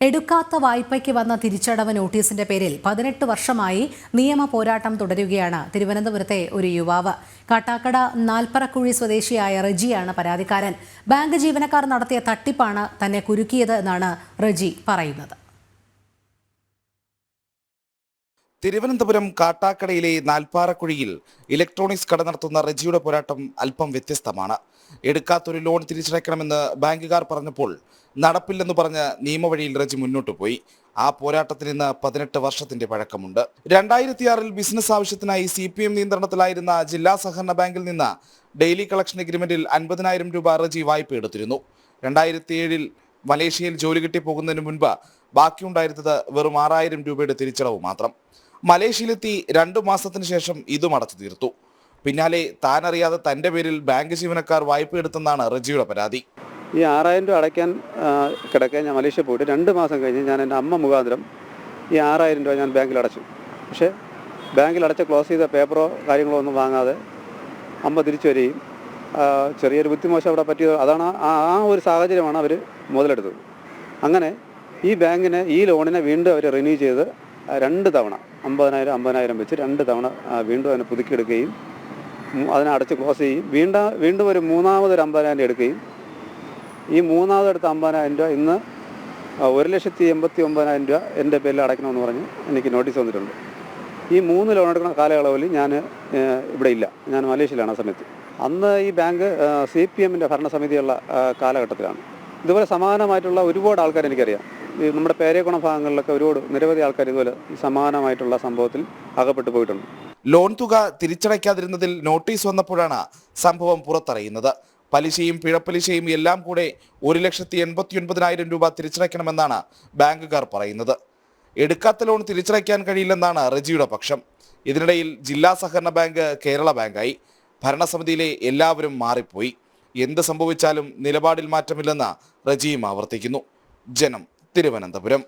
എടുക്കാത്ത വായ്പയ്ക്ക് വന്ന തിരിച്ചടവ് നോട്ടീസിന്റെ പേരിൽ 18 വർഷമായി നിയമ പോരാട്ടം തുടരുകയാണ് തിരുവനന്തപുരത്തെ ഒരു യുവാവ്. കാട്ടാക്കട നാൽപ്പറക്കുഴി സ്വദേശിയായ റജിയാണ് പരാതിക്കാരൻ. ബാങ്ക് ജീവനക്കാർ നടത്തിയ തട്ടിപ്പാണ് തന്നെ കുരുക്കിയത് എന്നാണ് റജി പറയുന്നത്. തിരുവനന്തപുരം കാട്ടാക്കടയിലെ നാൽപ്പാറക്കുഴിയിൽ ഇലക്ട്രോണിക്സ് കട നടത്തുന്ന റജിയുടെ പോരാട്ടം അല്പം വ്യത്യസ്തമാണ്. എടുക്കാത്തൊരു ലോൺ തിരിച്ചടയ്ക്കണമെന്ന് ബാങ്കുകാർ പറഞ്ഞപ്പോൾ നടപ്പില്ലെന്ന് പറഞ്ഞ് നിയമവഴിയിൽ റജി മുന്നോട്ട് പോയി. ആ പോരാട്ടത്തിന് ഇന്ന് 18 വർഷത്തിന്റെ പഴക്കമുണ്ട്. 2006 ബിസിനസ് ആവശ്യത്തിനായി CPM നിയന്ത്രണത്തിലായിരുന്ന ജില്ലാ സഹകരണ ബാങ്കിൽ നിന്ന് ഡെയിലി കളക്ഷൻ എഗ്രിമെന്റിൽ 50,000 രൂപ റജി വായ്പ എടുത്തിരുന്നു. 2007 മലേഷ്യയിൽ ജോലി കിട്ടി പോകുന്നതിന് മുൻപ് ബാക്കിയുണ്ടായിരുന്നത് വെറും 6,000 രൂപയുടെ തിരിച്ചടവ് മാത്രം. മലേഷ്യയിലെത്തി 2 മാസത്തിന് ശേഷം ഇതും അടച്ചു തീർത്തു. പിന്നാലെ താനറിയാതെ തന്റെ പേരിൽ ബാങ്ക് ജീവനക്കാർ വായ്പ എടുത്തെന്നാണ് റജിയുടെ പരാതി. ഈ 6,000 രൂപ അടയ്ക്കാൻ കിടക്കാൻ ഞാൻ മലേഷ്യ പോയിട്ട് 2 മാസം കഴിഞ്ഞ് ഞാൻ എൻ്റെ അമ്മ മുഖാന്തരം ഈ 6,000 രൂപ ഞാൻ ബാങ്കിൽ അടച്ചു. പക്ഷേ ബാങ്കിൽ അടച്ച് ക്ലോസ് ചെയ്ത പേപ്പറോ കാര്യങ്ങളോ ഒന്നും വാങ്ങാതെ അമ്മ തിരിച്ചു വരികയും ചെറിയൊരു ബുദ്ധിമോശം അവിടെ പറ്റിയത്. അതാണ് ആ ഒരു സാഹചര്യമാണ് അവർ മുതലെടുത്തത്. അങ്ങനെ ഈ ബാങ്കിനെ ഈ ലോണിനെ വീണ്ടും അവർ റിന്യൂ ചെയ്ത് 2 തവണ 50,000 വെച്ച് 2 തവണ വീണ്ടും അതിനെ പുതുക്കിയെടുക്കുകയും അതിനെ അടച്ച് ക്ലോസ് ചെയ്യും. വീണ്ടും ഒരു മൂന്നാമതൊരു 50,000 എടുക്കുകയും ഈ മൂന്നാമതെടുത്ത 50,000 രൂപ ഇന്ന് 1,89,000 രൂപ എൻ്റെ പേരിൽ അടയ്ക്കണമെന്ന് പറഞ്ഞ് എനിക്ക് നോട്ടീസ് വന്നിട്ടുണ്ട്. ഈ 3 ലോൺ എടുക്കുന്ന കാലയളവിൽ ഞാൻ ഇവിടെ ഇല്ല, ഞാൻ മലേഷ്യയിലാണ് ആ സമയത്ത്. അന്ന് ഈ ബാങ്ക് CPMൻ്റെ ഭരണസമിതിയുള്ള കാലഘട്ടത്തിലാണ്. ഇതുപോലെ സമാനമായിട്ടുള്ള ഒരുപാട് ആൾക്കാർ എനിക്കറിയാം. ഈ നമ്മുടെ പേരേക്കുളം ഭാഗങ്ങളിലൊക്കെ നിരവധി ആൾക്കാർ ഇതുപോലെ ഈ സമാനമായിട്ടുള്ള സംഭവത്തിൽ അകപ്പെട്ടു പോയിട്ടുണ്ട്. ലോൺ തുക തിരിച്ചടയ്ക്കാതിരുന്നതിൽ നോട്ടീസ് വന്നപ്പോഴാണ് സംഭവം പുറത്തറിയുന്നത്. പലിശയും പിഴപ്പലിശയും എല്ലാം കൂടെ 1,89,000 രൂപ തിരിച്ചടയ്ക്കണമെന്നാണ് ബാങ്കുകാർ പറയുന്നത്. എടുക്കാത്ത ലോൺ തിരിച്ചടയ്ക്കാൻ കഴിയില്ലെന്നാണ് റജിയുടെ പക്ഷം. ഇതിനിടയിൽ ജില്ലാ സഹകരണ ബാങ്ക് കേരള ബാങ്കായി. ഭരണസമിതിയിലെ എല്ലാവരും മാറിപ്പോയി. എന്ത് സംഭവിച്ചാലും നിലപാടിൽ മാറ്റമില്ലെന്ന് റജിയും ആവർത്തിക്കുന്നു. ജനം, തിരുവനന്തപുരം.